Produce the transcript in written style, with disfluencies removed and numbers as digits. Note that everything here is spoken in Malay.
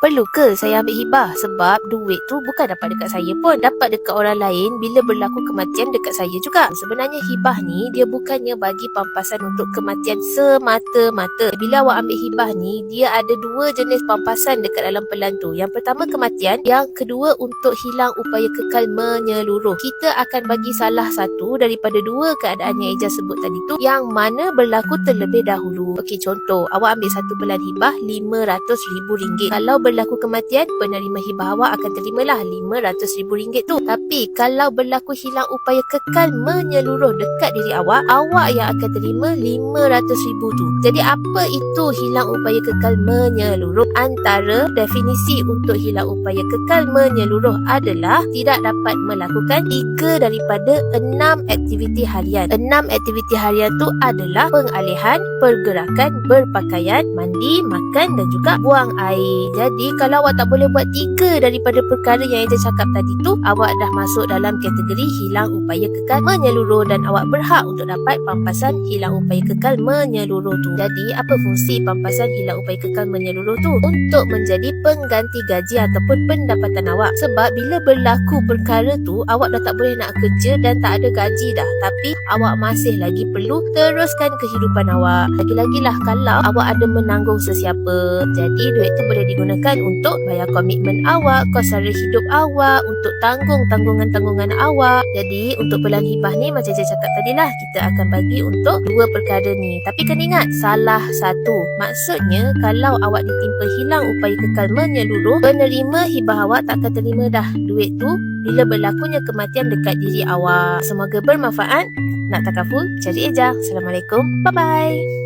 Perlu ke saya ambil hibah? Sebab duit tu bukan dapat dekat saya pun, dapat dekat orang lain bila berlaku kematian dekat saya juga. Sebenarnya hibah ni dia bukannya bagi pampasan untuk kematian semata-mata. Bila awak ambil hibah ni, dia ada dua jenis pampasan dekat dalam pelan tu. Yang pertama kematian, yang kedua untuk hilang upaya kekal menyeluruh. Kita akan bagi salah satu daripada dua keadaan yang Eja sebut tadi tu, yang mana berlaku terlebih dahulu. Okey, contoh, awak ambil satu pelan hibah RM500,000. Kalau berlaku kematian, penerima hibah awak akan terimalah RM500,000 tu. Tapi kalau berlaku hilang upaya kekal menyeluruh dekat diri awak, awak yang akan terima RM500,000 tu. Jadi apa itu hilang upaya kekal menyeluruh? Antara definisi untuk hilang upaya kekal menyeluruh adalah tidak dapat melakukan 3 daripada 6 aktiviti harian. 6 aktiviti harian tu adalah pengalihan, pergerakan, berpakaian, mandi, makan dan juga buang air. Jadi kalau awak tak boleh buat 3 daripada perkara yang Eja cakap tadi tu, awak dah masuk dalam kategori hilang upaya kekal menyeluruh dan awak berhak untuk dapat pampasan hilang upaya kekal menyeluruh tu. Jadi apa fungsi pampasan hilang upaya kekal menyeluruh tu? Untuk menjadi pengganti gaji ataupun pendapatan awak. Sebab bila berlaku perkara tu, awak dah tak boleh nak kerja dan tak ada gaji dah, tapi awak masih lagi perlu teruskan kehidupan awak. Lagi-lagilah kalau awak ada menanggung sesiapa. Jadi duit tu boleh digunakan untuk bayar komitmen awak, kos sara hidup awak, untuk tanggung tanggungan-tanggungan awak. Jadi untuk pelan hibah ni macam saya cakap tadi lah, kita akan bagi untuk dua perkara ni. Tapi kena ingat, salah satu. Maksudnya kalau awak ditimpa hilang upaya kekal menyeluruh, penerima hibah awak tak akan terima dah duit tu bila berlakunya kematian dekat diri awak. Semoga bermanfaat. Nak takaful, cari Eja. Assalamualaikum. Bye-bye.